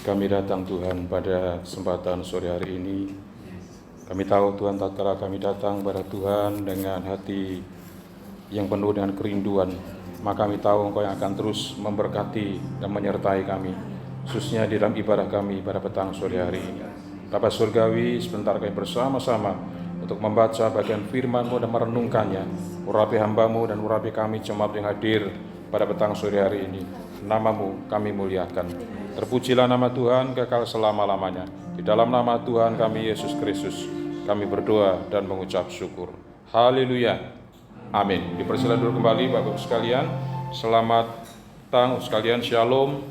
Kami datang Tuhan pada kesempatan sore hari ini. Kami tahu Tuhan, tatkala kami datang pada Tuhan dengan hati yang penuh dengan kerinduan, maka kami tahu Engkau yang akan terus memberkati dan menyertai kami, khususnya di dalam ibadah kami pada petang sore hari ini. Bapa Surgawi, sebentar kami bersama-sama untuk membaca bagian firman-Mu dan merenungkannya. Urapi hamba-Mu dan urapi kami jemaat yang hadir pada petang sore hari ini. Nama-Mu kami muliakan. Terpujilah nama Tuhan kekal selama-lamanya. Di dalam nama Tuhan kami Yesus Kristus, kami berdoa dan mengucap syukur. Haleluya. Amin. Dipersilakan dulu kembali Bapak-Ibu sekalian. Selamat petang sekalian, Shalom.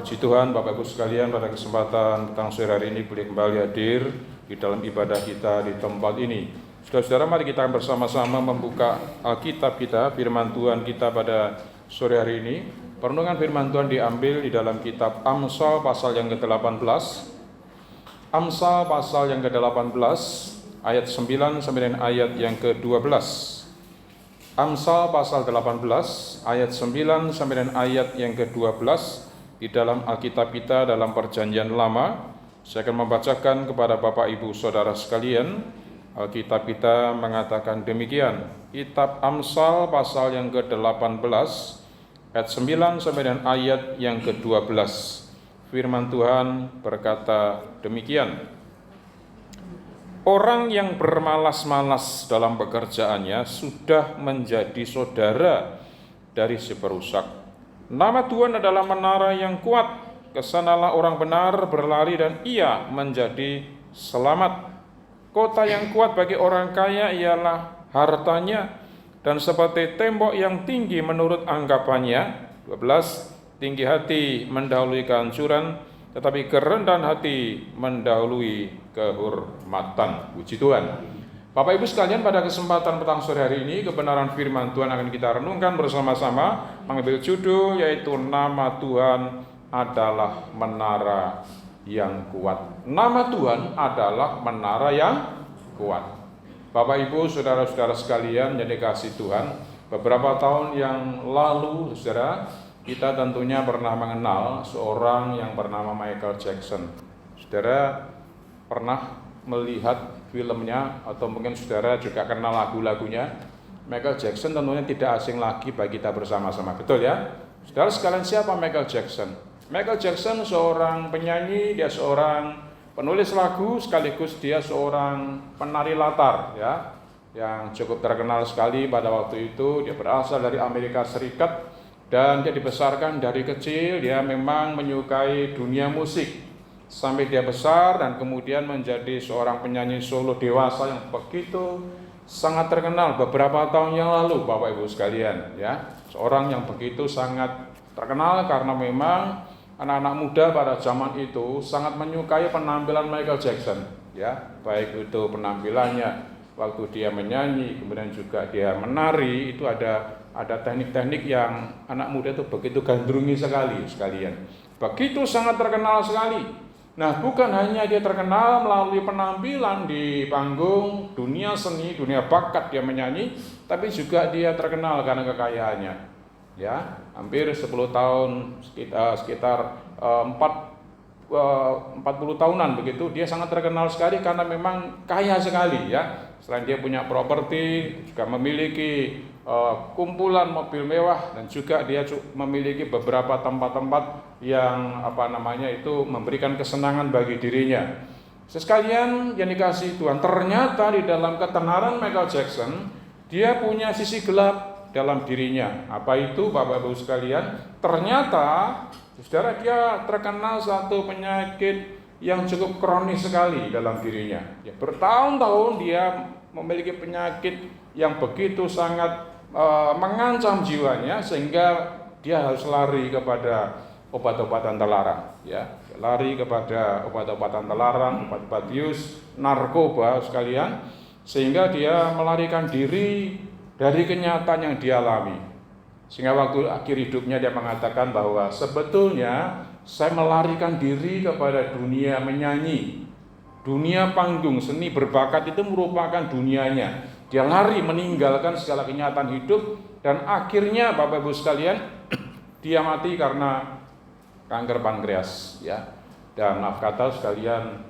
Puji Tuhan Bapak-Ibu sekalian, pada kesempatan petang sore hari ini boleh kembali hadir di dalam ibadah kita di tempat ini. Saudara-saudara, mari kita bersama-sama membuka Alkitab kita, firman Tuhan kita pada sore hari ini. Perenungan firman Tuhan diambil di dalam kitab Amsal pasal yang ke-18. Amsal pasal yang ke-18 ayat 9 sampai dengan ayat yang ke-12. Amsal pasal 18 ayat 9 sampai dengan ayat yang ke-12 di dalam Alkitab kita dalam Perjanjian Lama. Saya akan membacakan kepada Bapak Ibu Saudara sekalian. Alkitab kita mengatakan demikian. Kitab Amsal pasal yang ke-18 ayat 9 sampai dengan ayat yang ke-12. Firman Tuhan berkata demikian. Orang yang bermalas-malas dalam pekerjaannya sudah menjadi saudara dari si perusak. Nama Tuhan adalah menara yang kuat. Kesanalah orang benar berlari dan ia menjadi selamat. Kota yang kuat bagi orang kaya ialah hartanya, dan seperti tembok yang tinggi menurut anggapannya. 12. Tinggi hati mendahului kehancuran, tetapi kerendahan hati mendahului kehormatan. Puji Tuhan. Bapak Ibu sekalian, pada kesempatan petang sore hari ini kebenaran firman Tuhan akan kita renungkan bersama-sama, mengambil judul yaitu Nama Tuhan adalah menara yang kuat. Nama Tuhan adalah menara yang kuat. Bapak Ibu, saudara-saudara sekalian yang dikasihi Tuhan, beberapa tahun yang lalu, saudara, kita tentunya pernah mengenal seorang yang bernama Michael Jackson. Saudara pernah melihat filmnya atau mungkin saudara juga kenal lagu-lagunya. Michael Jackson tentunya tidak asing lagi bagi kita bersama-sama, betul ya? Saudara sekalian, siapa Michael Jackson? Michael Jackson seorang penyanyi, dia seorang penulis lagu, sekaligus dia seorang penari latar, ya, yang cukup terkenal sekali pada waktu itu. Dia berasal dari Amerika Serikat dan dia dibesarkan dari kecil. Dia memang menyukai dunia musik sampai dia besar dan kemudian menjadi seorang penyanyi solo dewasa yang begitu sangat terkenal beberapa tahun yang lalu, Bapak Ibu sekalian, ya. Seorang yang begitu sangat terkenal karena memang anak-anak muda pada zaman itu sangat menyukai penampilan Michael Jackson, ya, baik itu penampilannya waktu dia menyanyi, kemudian juga dia menari, itu ada teknik-teknik yang anak muda itu begitu gandrungi sekalian. Begitu sangat terkenal sekali. Nah, bukan hanya dia terkenal melalui penampilan di panggung dunia seni, dunia bakat dia menyanyi, tapi juga dia terkenal karena kekayaannya. Ya, hampir 10 tahun, sekitar 40 tahunan begitu, dia sangat terkenal sekali karena memang kaya sekali, ya. Selain dia punya properti, juga memiliki kumpulan mobil mewah, dan juga dia memiliki beberapa tempat-tempat yang memberikan kesenangan bagi dirinya. Sekalian yang dikasihi Tuhan, ternyata di dalam ketenaran Michael Jackson, dia punya sisi gelap dalam dirinya. Apa itu, Bapak Ibu sekalian? Ternyata saudara, dia terkena satu penyakit yang cukup kronis sekali dalam dirinya. Ya, bertahun-tahun dia memiliki penyakit yang begitu sangat mengancam jiwanya, sehingga dia harus lari kepada obat-obatan terlarang, ya. Lari kepada obat-obatan terlarang, obat-obat bius, narkoba sekalian, sehingga dia melarikan diri dari kenyataan yang dia alami. Sehingga waktu akhir hidupnya dia mengatakan bahwa sebetulnya saya melarikan diri kepada dunia menyanyi. Dunia panggung, seni berbakat itu merupakan dunianya. Dia lari meninggalkan segala kenyataan hidup, dan akhirnya Bapak Ibu sekalian, dia mati karena kanker pankreas, ya. Dan maaf kata sekalian,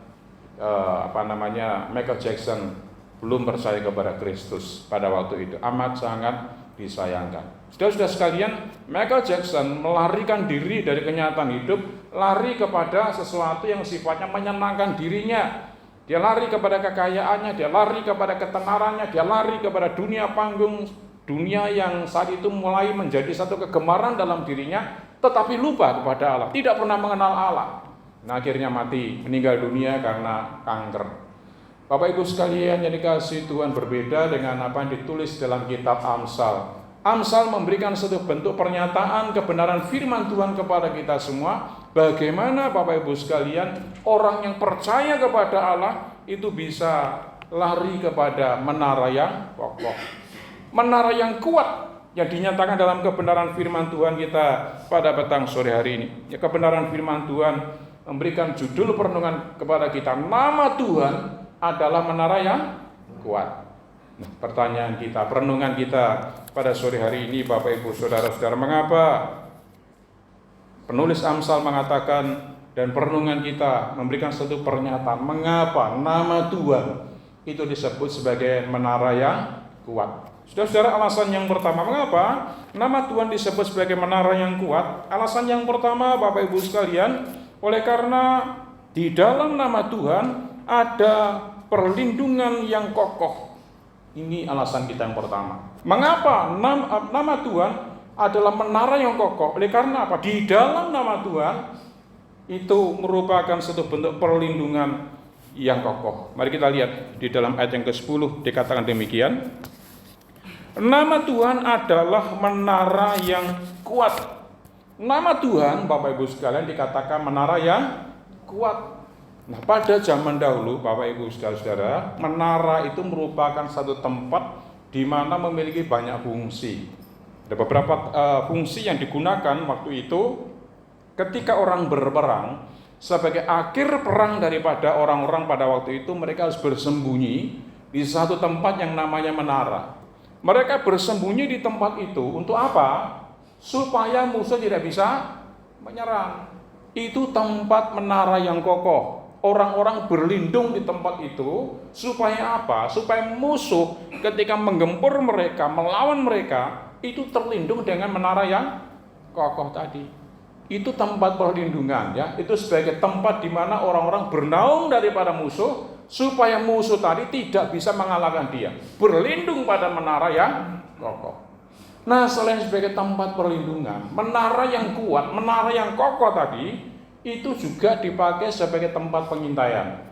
Michael Jackson belum percaya kepada Kristus pada waktu itu, amat sangat disayangkan. Saudara-saudara sekalian, Michael Jackson melarikan diri dari kenyataan hidup, lari kepada sesuatu yang sifatnya menyenangkan dirinya. Dia lari kepada kekayaannya, dia lari kepada ketenarannya, dia lari kepada dunia panggung, dunia yang saat itu mulai menjadi satu kegemaran dalam dirinya, tetapi lupa kepada Allah, tidak pernah mengenal Allah. Nah, akhirnya mati, meninggal dunia karena kanker. Bapak Ibu sekalian yang dikasihi Tuhan, berbeda dengan apa yang ditulis dalam kitab Amsal. Amsal memberikan satu bentuk pernyataan kebenaran firman Tuhan kepada kita semua. Bagaimana Bapak Ibu sekalian, orang yang percaya kepada Allah itu bisa lari kepada menara yang kokoh, menara yang kuat, yang dinyatakan dalam kebenaran firman Tuhan kita pada petang sore hari ini. Ya, kebenaran firman Tuhan memberikan judul perenungan kepada kita, nama Tuhan adalah menara yang kuat. Nah, pertanyaan kita, perenungan kita pada sore hari ini, Bapak Ibu Saudara-saudara, mengapa penulis Amsal mengatakan dan perenungan kita memberikan satu pernyataan, mengapa nama Tuhan itu disebut sebagai menara yang kuat? Saudara-saudara, alasan yang pertama, mengapa nama Tuhan disebut sebagai menara yang kuat? Alasan yang pertama, Bapak Ibu sekalian, oleh karena di dalam nama Tuhan ada perlindungan yang kokoh. Ini alasan kita yang pertama. Mengapa nama Tuhan adalah menara yang kokoh? Oleh karena apa? Di dalam nama Tuhan itu merupakan satu bentuk perlindungan yang kokoh. Mari kita lihat di dalam ayat yang ke-10 dikatakan demikian. Nama Tuhan adalah menara yang kuat. Nama Tuhan, Bapak Ibu sekalian, dikatakan menara yang kuat. Nah, pada zaman dahulu, Bapak Ibu saudara-saudara, menara itu merupakan satu tempat di mana memiliki banyak fungsi. Ada beberapa fungsi yang digunakan waktu itu ketika orang berperang. Sebagai akhir perang daripada orang-orang pada waktu itu, mereka harus bersembunyi di satu tempat yang namanya menara. Mereka bersembunyi di tempat itu untuk apa? Supaya musuh tidak bisa menyerang. Itu tempat menara yang kokoh. Orang-orang berlindung di tempat itu supaya apa? Supaya musuh ketika menggempur mereka, melawan mereka, itu terlindung dengan menara yang kokoh tadi. Itu tempat perlindungan, ya. Itu sebagai tempat di mana orang-orang bernaung daripada musuh supaya musuh tadi tidak bisa mengalahkan dia. Berlindung pada menara yang kokoh. Nah, selain sebagai tempat perlindungan, menara yang kuat, menara yang kokoh tadi, itu juga dipakai sebagai tempat pengintaian.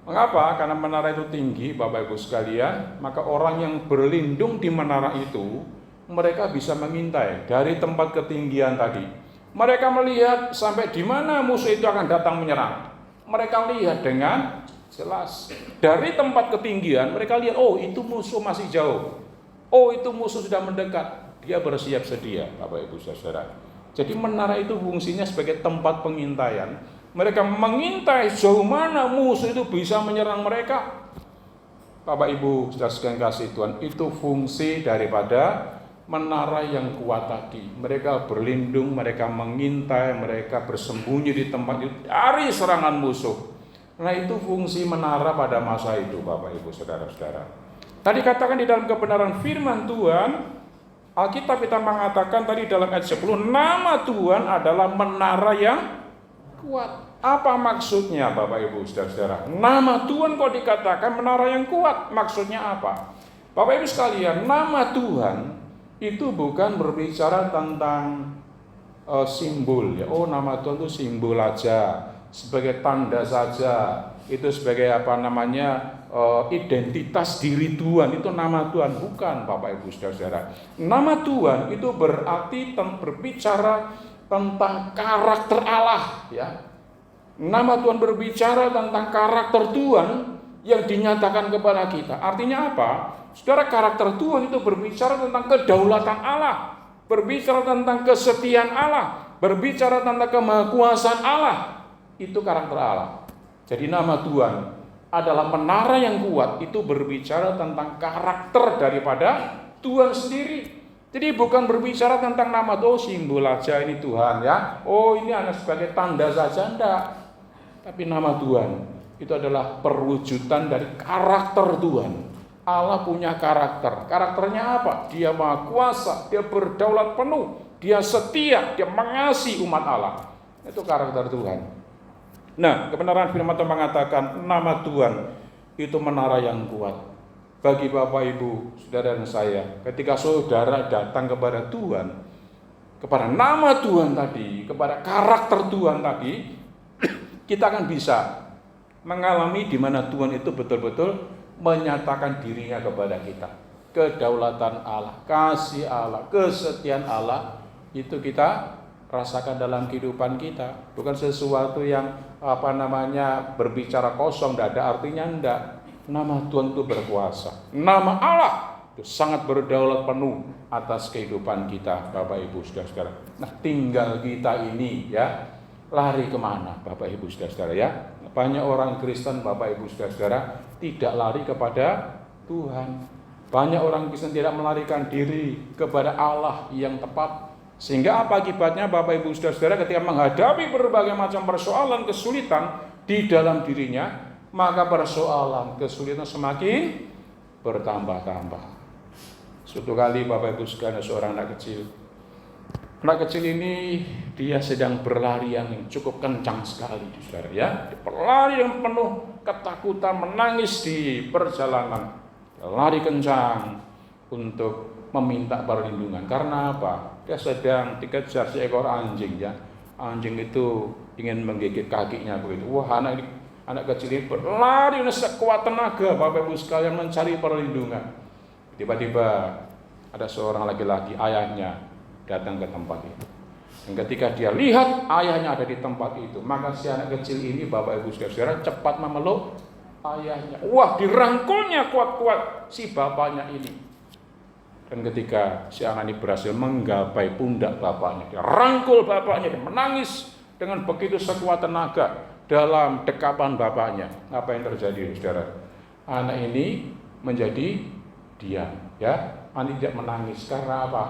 Mengapa? Karena menara itu tinggi, Bapak Ibu sekalian, maka orang yang berlindung di menara itu, mereka bisa mengintai dari tempat ketinggian tadi. Mereka melihat sampai di mana musuh itu akan datang menyerang. Mereka lihat dengan jelas. Dari tempat ketinggian, mereka lihat, oh itu musuh masih jauh. Oh itu musuh sudah mendekat, dia bersiap sedia, Bapak Ibu saudara. Jadi menara itu fungsinya sebagai tempat pengintaian. Mereka mengintai sejauh mana musuh itu bisa menyerang mereka. Bapak Ibu saudara sekalian kasih Tuhan, itu fungsi daripada menara yang kuat tadi. Mereka berlindung, mereka mengintai, mereka bersembunyi di tempat itu dari serangan musuh. Nah itu fungsi menara pada masa itu, Bapak Ibu saudara-saudara. Tadi katakan di dalam kebenaran firman Tuhan, Alkitab kita mengatakan tadi dalam ayat 10, nama Tuhan adalah menara yang kuat. Apa maksudnya Bapak Ibu saudara-saudara? Nama Tuhan kok dikatakan menara yang kuat, maksudnya apa? Bapak Ibu sekalian, nama Tuhan itu bukan berbicara tentang simbol, ya. Oh nama Tuhan itu simbol aja, sebagai tanda saja. Itu sebagai identitas diri Tuhan, itu nama Tuhan. Bukan Bapak Ibu saudara-saudara. Nama Tuhan itu berarti berbicara tentang karakter Allah, ya. Nama Tuhan berbicara tentang karakter Tuhan yang dinyatakan kepada kita. Artinya apa? Saudara, karakter Tuhan itu berbicara tentang kedaulatan Allah, berbicara tentang kesetiaan Allah, berbicara tentang kemahakuasaan Allah. Itu karakter Allah. Jadi nama Tuhan adalah menara yang kuat, itu berbicara tentang karakter daripada Tuhan sendiri. Jadi bukan berbicara tentang nama, oh simbol aja ini Tuhan, ya. Oh ini hanya sebagai tanda saja, enggak. Tapi nama Tuhan itu adalah perwujudan dari karakter Tuhan. Allah punya karakter. Karakternya apa? Dia maha kuasa, dia berdaulat penuh, dia setia, dia mengasihi umat Allah. Itu karakter Tuhan. Nah, kebenaran firman Tuhan mengatakan nama Tuhan itu menara yang kuat. Bagi Bapak Ibu, saudara dan saya, ketika saudara datang kepada Tuhan, kepada nama Tuhan tadi, kepada karakter Tuhan tadi, kita akan bisa mengalami di mana Tuhan itu betul-betul menyatakan dirinya kepada kita. Kedaulatan Allah, kasih Allah, kesetiaan Allah, itu kita rasakan dalam kehidupan kita. Bukan sesuatu yang berbicara kosong, tidak ada artinya, enggak. Nama Tuhan itu berkuasa. Nama Allah itu sangat berdaulat penuh atas kehidupan kita, Bapak Ibu saudara-saudara. Nah, tinggal kita ini ya lari kemana, Bapak Ibu saudara-saudara ya. Banyak orang Kristen, Bapak Ibu saudara-saudara, tidak lari kepada Tuhan. Banyak orang Kristen tidak melarikan diri kepada Allah yang tepat. Sehingga apa akibatnya, Bapak Ibu saudara-saudara, ketika menghadapi berbagai macam persoalan, kesulitan di dalam dirinya, maka persoalan kesulitan semakin bertambah-tambah. Suatu kali Bapak Ibu sekalian, seorang anak kecil. Anak kecil ini dia sedang berlari yang cukup kencang sekali, saudara ya. Berlari yang penuh ketakutan, menangis di perjalanan. Lari kencang untuk meminta perlindungan. Karena apa? Dia sedang dikejar seekor anjing ya. Anjing itu ingin menggigit kakinya begitu. Wah, anak kecil ini berlari dengan sekuat tenaga, Bapak Ibu sekalian, mencari perlindungan. Tiba-tiba ada seorang laki-laki, ayahnya, datang ke tempat itu. Dan ketika dia lihat ayahnya ada di tempat itu, maka si anak kecil ini, Bapak Ibu saudara, cepat memeluk ayahnya. Wah, dirangkulnya kuat-kuat si bapaknya ini. Dan ketika si anak ini berhasil menggapai pundak bapaknya, dia rangkul bapaknya, dia menangis dengan begitu sekuat tenaga dalam dekapan bapaknya. Apa yang terjadi, saudara? Anak ini menjadi diam, ya. Anak tidak menangis karena apa?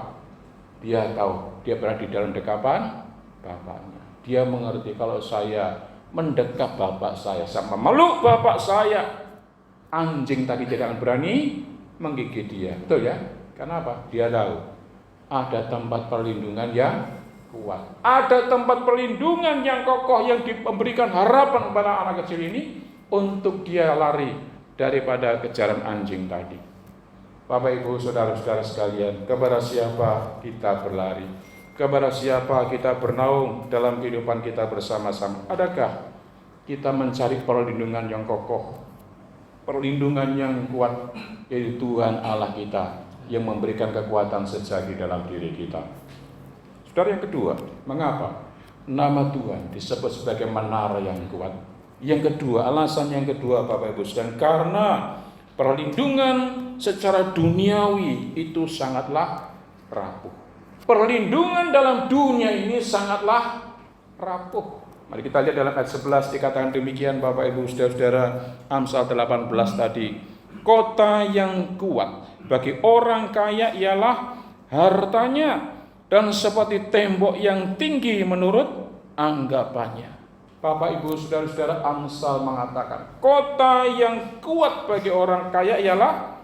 Dia tahu dia berada di dalam dekapan bapaknya. Dia mengerti kalau saya mendekap bapak saya memeluk bapak saya, anjing tadi tidak akan berani menggigit dia. Betul ya? Karena apa? Dia tahu ada tempat perlindungan yang kuat. Ada tempat perlindungan yang kokoh yang memberikan harapan kepada anak kecil ini untuk dia lari daripada kejaran anjing tadi. Bapak Ibu saudara-saudara sekalian, kepada siapa kita berlari? Kepada siapa kita bernaung dalam kehidupan kita bersama-sama? Adakah kita mencari perlindungan yang kokoh, perlindungan yang kuat, yaitu Tuhan Allah kita yang memberikan kekuatan sejati dalam diri kita? Saudara, yang kedua, mengapa nama Tuhan disebut sebagai menara yang kuat? Yang kedua, alasan yang kedua, Bapak Ibu sekalian, karena perlindungan secara duniawi itu sangatlah rapuh. Perlindungan dalam dunia ini sangatlah rapuh. Mari kita lihat dalam ayat 11 dikatakan demikian, Bapak Ibu saudara-saudara, Amsal 18 tadi. Kota yang kuat bagi orang kaya ialah hartanya, dan seperti tembok yang tinggi menurut anggapannya. Bapak Ibu saudara-saudara, Amsal mengatakan kota yang kuat bagi orang kaya ialah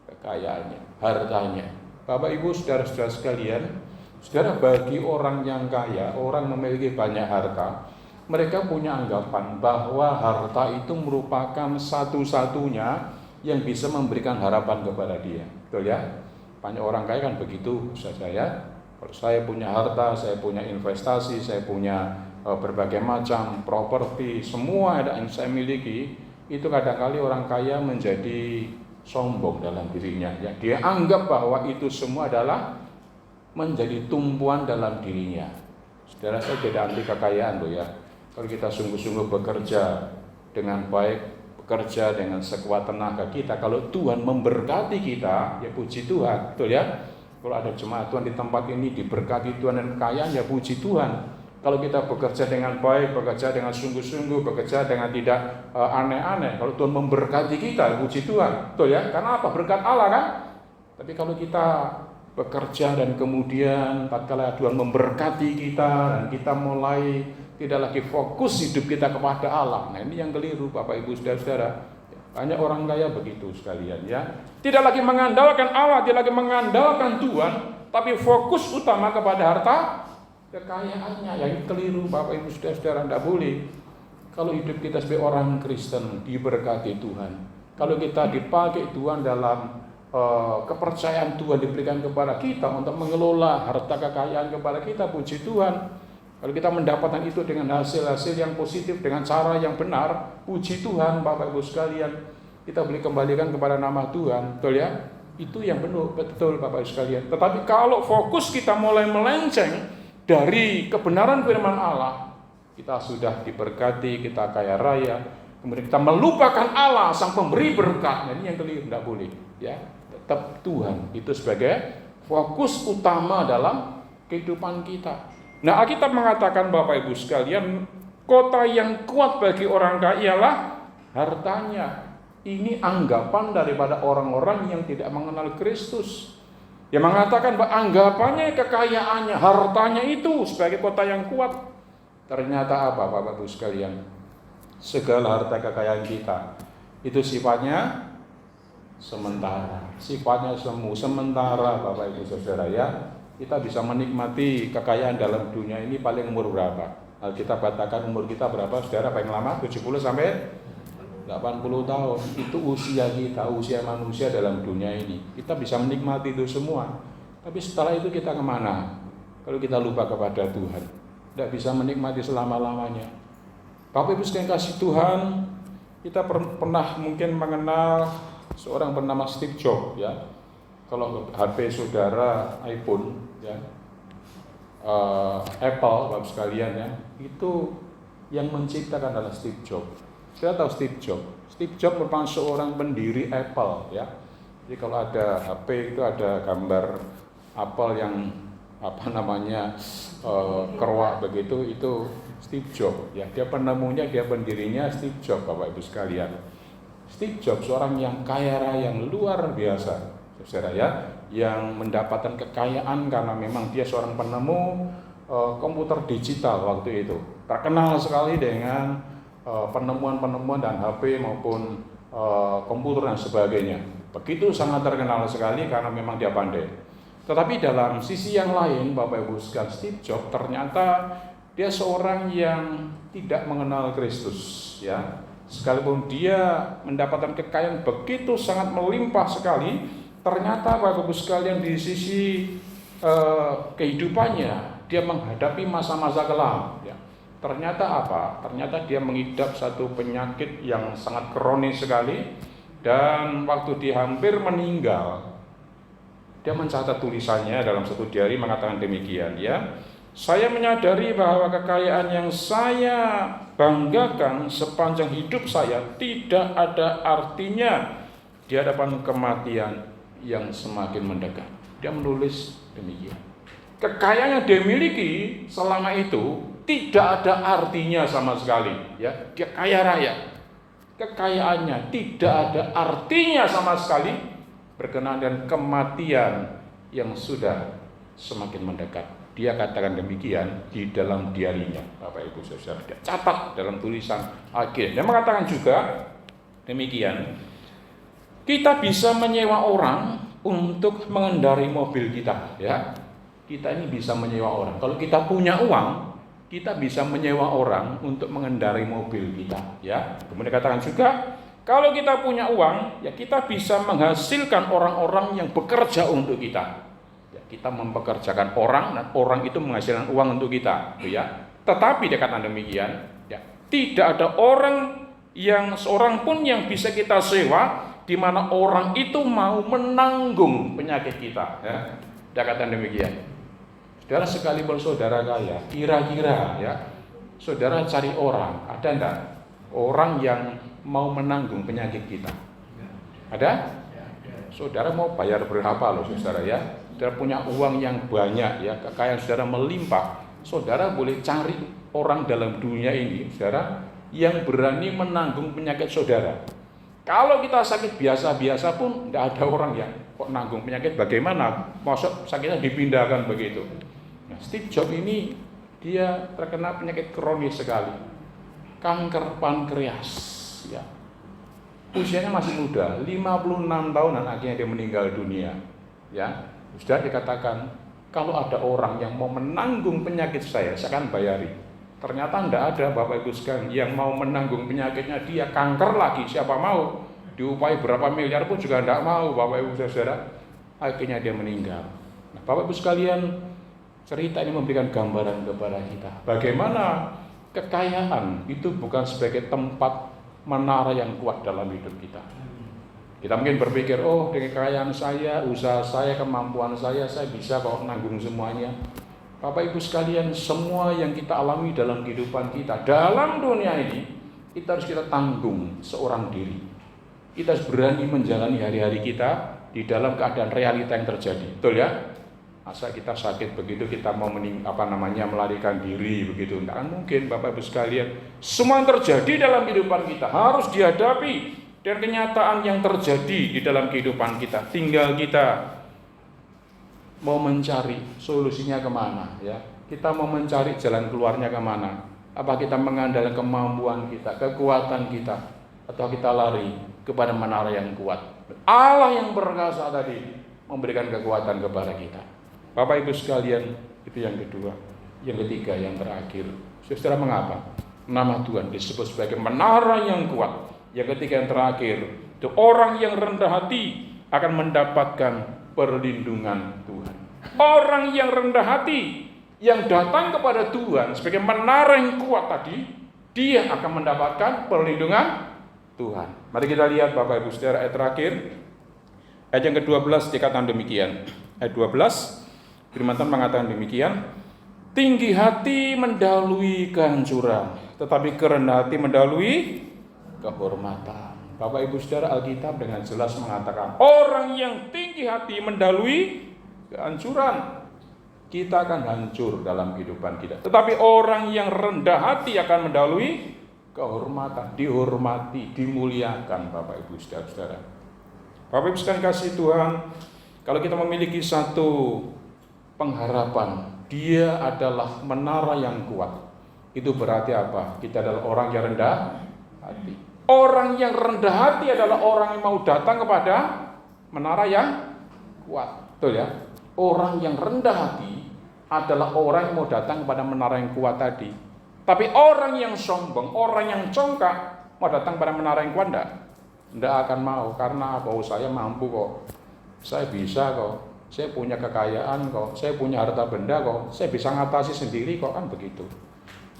kekayaannya, hartanya. Bapak Ibu saudara-saudara sekalian, saudara, bagi orang yang kaya, orang memiliki banyak harta, mereka punya anggapan bahwa harta itu merupakan satu-satunya yang bisa memberikan harapan kepada dia. Betul ya? Banyak orang kaya kan begitu, saya. Kalau saya punya harta, saya punya investasi, saya punya berbagai macam properti, semua yang saya miliki, itu kadang-kali orang kaya menjadi sombong dalam dirinya. Ya, dia anggap bahwa itu semua adalah menjadi tumpuan dalam dirinya. Saudara, saya tidak anti kekayaan loh ya. Kalau kita sungguh-sungguh bekerja dengan baik, bekerja dengan sekuat tenaga kita, kalau Tuhan memberkati kita, ya puji Tuhan, betul ya? Kalau ada jemaat Tuhan di tempat ini diberkati Tuhan dan kekayaan, ya puji Tuhan. Kalau kita bekerja dengan baik, bekerja dengan sungguh-sungguh, bekerja dengan tidak aneh-aneh, kalau Tuhan memberkati kita, puji Tuhan, betul ya? Karena apa? Berkat Allah kan? Tapi kalau kita bekerja dan kemudian tatkala Tuhan memberkati kita dan kita mulai tidak lagi fokus hidup kita kepada Allah. Nah, ini yang keliru Bapak Ibu Saudara-saudara. Banyak orang kaya begitu sekalian ya. Tidak lagi mengandalkan Allah, tidak lagi mengandalkan Tuhan, tapi fokus utama kepada harta kekayaannya. Yang keliru Bapak Ibu Saudara-saudara, tidak boleh. Kalau hidup kita sebagai orang Kristen diberkati Tuhan, kalau kita dipakai Tuhan dalam kepercayaan Tuhan diberikan kepada kita untuk mengelola harta kekayaan kepada kita, puji Tuhan. Kalau kita mendapatkan itu dengan hasil-hasil yang positif, dengan cara yang benar, puji Tuhan Bapak Ibu sekalian, kita boleh kembalikan kepada nama Tuhan, betul ya? Itu yang betul Bapak Ibu sekalian. Tetapi kalau fokus kita mulai melenceng dari kebenaran firman Allah, kita sudah diberkati, kita kaya raya, kemudian kita melupakan Allah sang pemberi berkat. Nah, ini yang keliru, tidak boleh ya. Tetap Tuhan itu sebagai fokus utama dalam kehidupan kita. Nah, Alkitab mengatakan Bapak Ibu sekalian, kota yang kuat bagi orang kaya ialah hartanya. Ini anggapan daripada orang-orang yang tidak mengenal Kristus. Yang mengatakan bahwa anggapannya kekayaannya, hartanya itu sebagai kota yang kuat. Ternyata apa Bapak Ibu sekalian? Segala harta kekayaan kita itu sifatnya sementara. Sifatnya sementara Bapak Ibu Saudara ya. Kita bisa menikmati kekayaan dalam dunia ini paling umur berapa? Alkitab katakan umur kita berapa saudara paling lama? 70 sampai 80 tahun. Itu usia kita, usia manusia dalam dunia ini. Kita bisa menikmati itu semua. Tapi setelah itu kita kemana? Kalau kita lupa kepada Tuhan, tidak bisa menikmati selama-lamanya. Bapak Ibu sekalian kasih Tuhan, kita pernah mungkin mengenal seorang bernama Steve Jobs ya. Kalau HP saudara iPhone ya, Apple Bapak sekalian ya, itu yang menciptakan adalah Steve Jobs. Saya tahu Steve Jobs. Steve Jobs merupakan seorang pendiri Apple ya. Jadi kalau ada HP itu ada gambar Apple yang keruak begitu, itu Steve Jobs ya. Dia penemunya, dia pendirinya Steve Jobs Bapak Ibu sekalian. Steve Jobs seorang yang kaya raya, yang luar biasa. Saudara ya, yang mendapatkan kekayaan karena memang dia seorang penemu komputer digital waktu itu. Terkenal sekali dengan penemuan-penemuan dan HP maupun komputer dan sebagainya. Begitu sangat terkenal sekali karena memang dia pandai. Tetapi dalam sisi yang lain Bapak Ibu sekalian, Steve Jobs ternyata dia seorang yang tidak mengenal Kristus ya. Sekalipun dia mendapatkan kekayaan begitu sangat melimpah sekali, ternyata Bapak Ibu sekalian di sisi kehidupannya dia menghadapi masa-masa kelam ya. Ternyata apa? Ternyata dia mengidap satu penyakit yang sangat kronis sekali, dan waktu dia hampir meninggal, dia mencatat tulisannya dalam satu diary mengatakan demikian ya. Saya menyadari bahwa kekayaan yang saya banggakan sepanjang hidup saya tidak ada artinya di hadapan kematian yang semakin mendekat. Dia menulis demikian. Kekayaan yang dia miliki selama itu tidak ada artinya sama sekali ya. Dia kaya raya, kekayaannya tidak ada artinya sama sekali berkenaan dengan kematian yang sudah semakin mendekat. Dia katakan demikian di dalam diarinya Bapak Ibu Saudara. Dia catat dalam tulisan akhir. Dia mengatakan juga demikian, kita bisa menyewa orang untuk mengendarai mobil kita ya. Kita ini bisa menyewa orang. Kalau kita punya uang, kita bisa menyewa orang untuk mengendarai mobil kita ya. Kemudian katakan juga, kalau kita punya uang, ya kita bisa menghasilkan orang-orang yang bekerja untuk kita. Ya, kita mempekerjakan orang dan orang itu menghasilkan uang untuk kita ya. Tetapi dia katakan demikian ya, tidak ada orang yang seorang pun yang bisa kita sewa di mana orang itu mau menanggung penyakit kita ya. Dia katakan demikian. Saudara, sekalipun saudara kaya, kira-kira ya, saudara cari orang, ada enggak orang yang mau menanggung penyakit kita? Ada? Saudara mau bayar berapa loh saudara ya? Saudara punya uang yang banyak ya, kekayaan saudara melimpah. Saudara boleh cari orang dalam dunia ini, saudara, yang berani menanggung penyakit saudara. Kalau kita sakit biasa-biasa pun tidak ada orang yang kok nanggung penyakit, bagaimana? Maksud sakitnya dipindahkan begitu. Nah, Steve Jobs ini dia terkena penyakit kronis sekali, kanker pankreas, ya. Usianya masih muda, 56 tahun dan akhirnya dia meninggal dunia. Ya, sudah dikatakan kalau ada orang yang mau menanggung penyakit saya akan bayari. Ternyata tidak ada, Bapak Ibu sekalian, yang mau menanggung penyakitnya dia, kanker lagi, siapa mau? Diupai berapa miliar pun juga tidak mau, Bapak Ibu saudara. Akhirnya dia meninggal. Nah, Bapak Ibu sekalian, cerita ini memberikan gambaran kepada kita bagaimana kekayaan itu bukan sebagai tempat menara yang kuat dalam hidup kita. Kita mungkin berpikir, oh dengan kekayaan saya, usaha saya, kemampuan saya bisa kok menanggung semuanya. Bapak Ibu sekalian, semua yang kita alami dalam kehidupan kita, dalam dunia ini, kita harus kita tanggung seorang diri. Kita harus berani menjalani hari-hari kita di dalam keadaan realita yang terjadi. Betul ya? Masa kita sakit begitu kita mau melarikan diri begitu? Tidak mungkin, Bapak Ibu sekalian. Semua yang terjadi dalam kehidupan kita harus dihadapi dan kenyataan yang terjadi di dalam kehidupan kita. Tinggal kita mau mencari solusinya kemana, ya? Kita mau mencari jalan keluarnya kemana? Apa kita mengandalkan kemampuan kita, kekuatan kita, atau kita lari kepada menara yang kuat? Allah yang perkasa tadi memberikan kekuatan kepada kita. Bapak Ibu sekalian, itu yang kedua. Yang ketiga, yang terakhir, saudara, mengapa nama Tuhan disebut sebagai menara yang kuat? Yang ketiga, yang terakhir, itu orang yang rendah hati akan mendapatkan perlindungan Tuhan. Orang yang rendah hati yang datang kepada Tuhan sebagai menara yang kuat tadi, dia akan mendapatkan perlindungan Tuhan. Mari kita lihat Bapak Ibu saudara ayat terakhir, ayat yang ke-12 dikatakan demikian. Ayat 12, firman Tuhan mengatakan demikian, tinggi hati mendahului kehancuran, tetapi kerendahan hati mendahului kehormatan. Bapak Ibu saudara, Alkitab dengan jelas mengatakan orang yang tinggi hati mendahului kehancuran. Kita akan hancur dalam kehidupan kita. Tetapi orang yang rendah hati akan mendahului kehormatan, dihormati, dimuliakan, Bapak Ibu saudara. Bapak Ibu sekalian kasih Tuhan, kalau kita memiliki satu pengharapan, dia adalah menara yang kuat. Itu berarti apa? Kita adalah orang yang rendah hati. Orang yang rendah hati adalah orang yang mau datang kepada menara yang kuat. Betul ya? Orang yang rendah hati adalah orang yang mau datang kepada menara yang kuat tadi. Tapi orang yang sombong, orang yang congkak, mau datang pada menara yang kuat tidak akan mau. Karena apa? Saya mampu kok, saya bisa kok, saya punya kekayaan kok, saya punya harta benda kok, saya bisa ngatasi sendiri kok, kan begitu.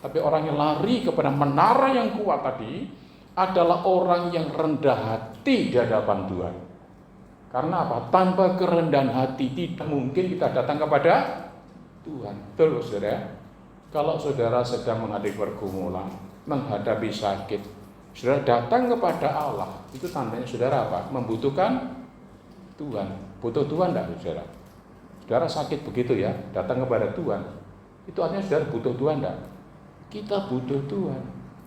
Tapi orang yang lari kepada menara yang kuat tadi adalah orang yang rendah hati di hadapan Tuhan. Karena apa? Tanpa kerendahan hati tidak mungkin kita datang kepada Tuhan. Betul saudara? Kalau saudara sedang menghadapi pergumulan, menghadapi sakit, saudara datang kepada Allah, itu tandanya saudara apa? Membutuhkan Tuhan. Butuh Tuhan enggak saudara? Saudara sakit begitu ya, datang kepada Tuhan. Itu artinya saudara butuh Tuhan enggak? Kita butuh Tuhan.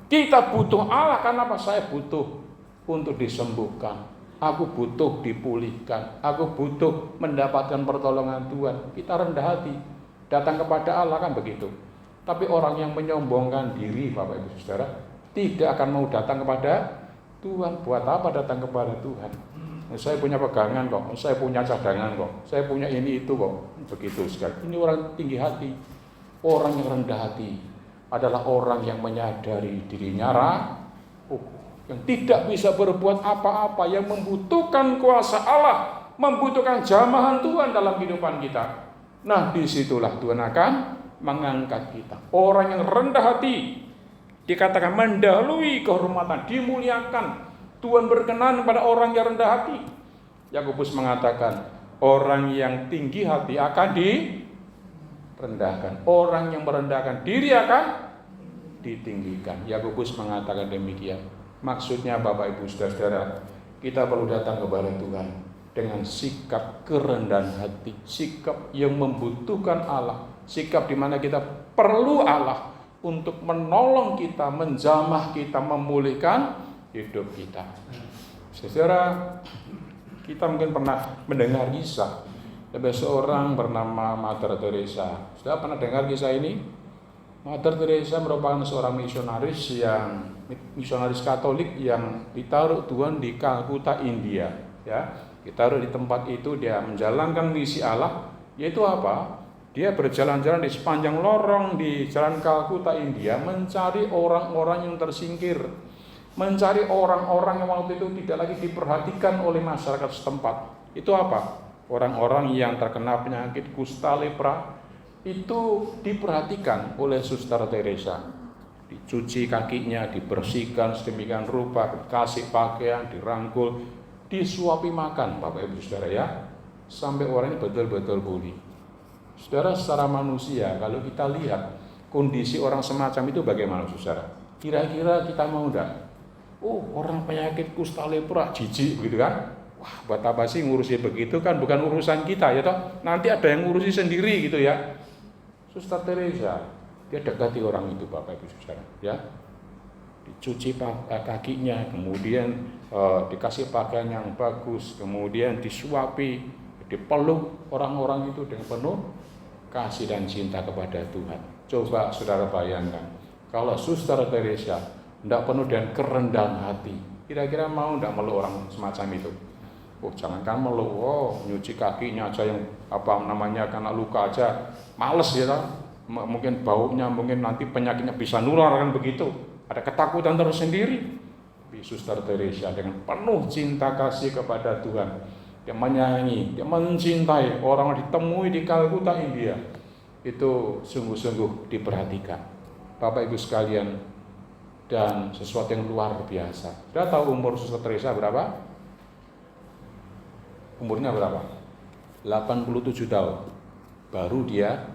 Kita butuh Allah. Karena apa? Saya butuh untuk disembuhkan. Aku butuh dipulihkan. Aku butuh mendapatkan pertolongan Tuhan. Kita rendah hati, datang kepada Allah, kan begitu. Tapi orang yang menyombongkan diri, Bapak Ibu Saudara, tidak akan mau datang kepada Tuhan. Buat apa datang kepada Tuhan? Saya punya pegangan kok, saya punya cadangan kok, saya punya ini itu kok. Begitu sekali. Ini orang tinggi hati. Orang yang rendah hati adalah orang yang menyadari dirinya rapuh, yang tidak bisa berbuat apa-apa, yang membutuhkan kuasa Allah, membutuhkan jamahan Tuhan dalam kehidupan kita. Nah, disitulah Tuhan akan mengangkat kita. Orang yang rendah hati dikatakan mendahului kehormatan, dimuliakan. Tuhan berkenan pada orang yang rendah hati. Yakobus mengatakan orang yang tinggi hati akan direndahkan. Orang yang merendahkan diri akan ditinggikan. Yakobus mengatakan demikian. Maksudnya Bapak Ibu saudara, kita perlu datang kepada Tuhan dengan sikap kerendahan hati, sikap yang membutuhkan Allah, sikap di mana kita perlu Allah untuk menolong kita, menjamah kita, memulihkan hidup kita. Saudara, kita mungkin pernah mendengar kisah ada seorang bernama Mother Teresa. Sudah pernah dengar kisah ini? Mother Teresa merupakan seorang misionaris Katolik yang ditaruh Tuhan di Kalkuta, India. Ya, ditaruh di tempat itu, dia menjalankan misi Allah, yaitu apa? Dia berjalan-jalan di sepanjang lorong di jalan Kalkuta, India, mencari orang-orang yang tersingkir, mencari orang-orang yang waktu itu tidak lagi diperhatikan oleh masyarakat setempat. Itu apa? Orang-orang yang terkena penyakit kusta lepra itu diperhatikan oleh Suster Teresa, dicuci kakinya, dibersihkan sedemikian rupa, dikasih pakaian, dirangkul, disuapi makan, Bapak Ibu Saudara ya, sampai orang ini betul-betul pulih. Saudara, secara manusia kalau kita lihat kondisi orang semacam itu bagaimana Saudara? Kira-kira kita mau enggak? Orang penyakit kusta lepra, jijik begitu kan? Wah, buat apa sih ngurusi begitu kan? Bukan urusan kita ya toh. Nanti ada yang ngurusi sendiri gitu ya. Suster Teresa, dia dekati orang itu Bapak Ibu Saudara, ya. Dicuci kakinya, kemudian dikasih pakaian yang bagus, kemudian disuapi, dipeluk orang-orang itu dengan penuh kasih dan cinta kepada Tuhan. Coba Saudara bayangkan, kalau Suster Teresa tidak penuh dengan kerendahan hati, kira-kira mau tidak meluk orang semacam itu? Jangankan meluk, nyuci kakinya aja yang kena luka aja males ya, mungkin baunya, mungkin nanti penyakitnya bisa nular kan begitu, ada ketakutan tersendiri. Tapi Suster Teresa dengan penuh cinta kasih kepada Tuhan, dia menyayangi, dia mencintai orang yang ditemui di Kalkuta, India, itu sungguh-sungguh diperhatikan Bapak Ibu sekalian, dan sesuatu yang luar biasa. Sudah tahu umur Suster Teresa berapa? Umurnya berapa? 87 tahun. Baru dia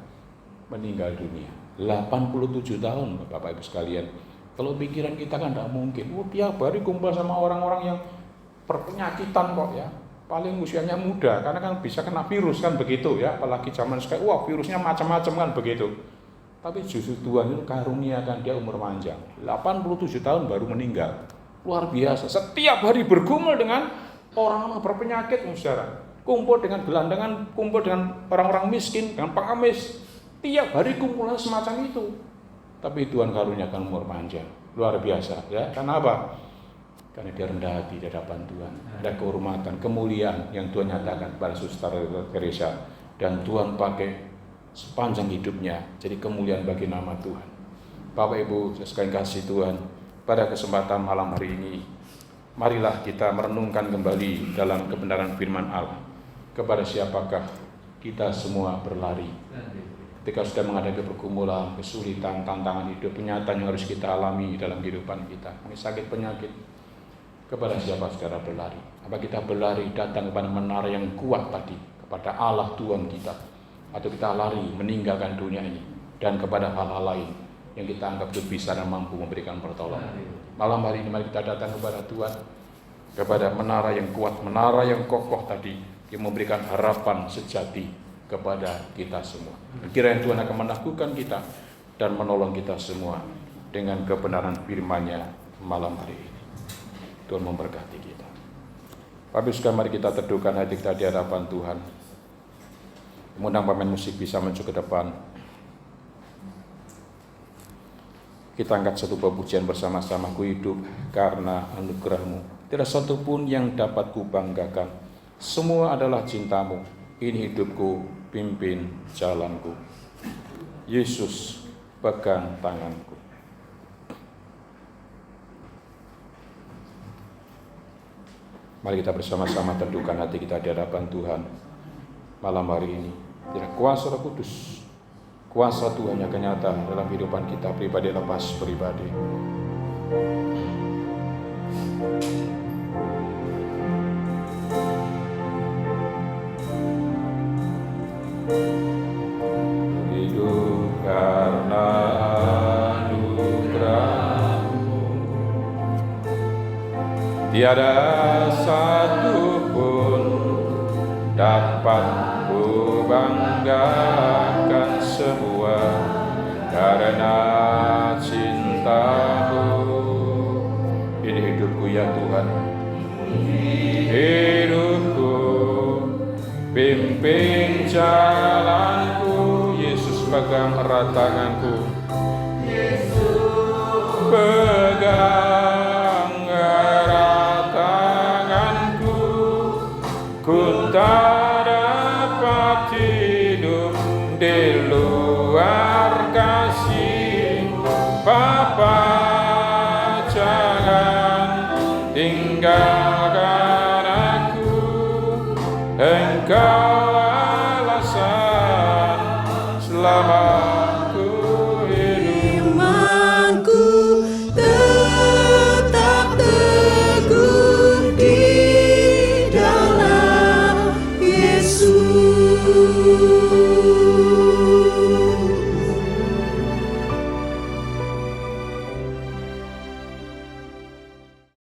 meninggal dunia. 87 tahun Bapak Ibu sekalian. Kalau pikiran kita kan tidak mungkin. Tiap hari kumpul sama orang-orang yang berpenyakitan kok ya. Paling usianya muda, karena kan bisa kena virus kan begitu ya. Apalagi zaman sekarang, virusnya macam-macam kan begitu. Tapi justru Tuhan itu karuniakan dia umur panjang. 87 tahun baru meninggal. Luar biasa. Setiap hari bergumul dengan orang-orang berpenyakit, Saudara. Kumpul dengan gelandangan, kumpul dengan orang-orang miskin, dengan pengemis. Tiap hari kumpulan semacam itu. Tapi Tuhan karuniakan umur panjang. Luar biasa ya. Karena apa? Karena dia rendah hati di hadapan Tuhan. Ada kehormatan, kemuliaan yang Tuhan nyatakan pada Suster Teresa. Dan Tuhan pakai sepanjang hidupnya jadi kemuliaan bagi nama Tuhan. Bapak Ibu sekalian kasih Tuhan, pada kesempatan malam hari ini, marilah kita merenungkan kembali dalam kebenaran firman Allah. Kepada siapakah kita semua berlari ketika sudah menghadapi pergumulan, kesulitan, tantangan hidup, kenyataan yang harus kita alami dalam kehidupan kita, ini sakit penyakit. Kepada siapa saudara berlari? Apa kita berlari datang kepada menara yang kuat tadi, kepada Allah Tuhan kita, atau kita lari meninggalkan dunia ini dan kepada hal-hal lain yang kita anggap lebih bisa dan mampu memberikan pertolongan? Malam hari ini mari kita datang kepada Tuhan, kepada menara yang kuat, menara yang kokoh tadi, yang memberikan harapan sejati kepada kita semua. Kiranya Tuhan akan meneguhkan kita dan menolong kita semua dengan kebenaran firman-Nya malam hari ini. Tuhan memberkati kita. Bapak Ibu, mari kita teduhkan hati kita di hadapan Tuhan. Mengundang pemain musik bisa maju ke depan. Kita angkat satu pujian bersama-sama. Ku hidup karena anugerah-Mu. Tidak satu pun yang dapat kubanggakan. Semua adalah cinta-Mu. Ini hidupku, pimpin jalanku. Yesus, pegang tanganku. Mari kita bersama-sama teduhkan hati kita di hadapan Tuhan malam hari ini. Biar kuasa Roh Kudus, kuasa Tuhan yang nyata dalam kehidupan kita pribadi lepas pribadi. Hidup karena anugerah-Mu, tiada satu pun dapat ku banggakan, semua karena cinta-Mu. Ini hidupku ya Tuhan, hidupku, pimpin jalanku. Yesus pegang erat tanganku. pegang erat tanganku, ku tak dapat hidup di luar kasih. Bapa, jangan tinggalkan aku, Engkau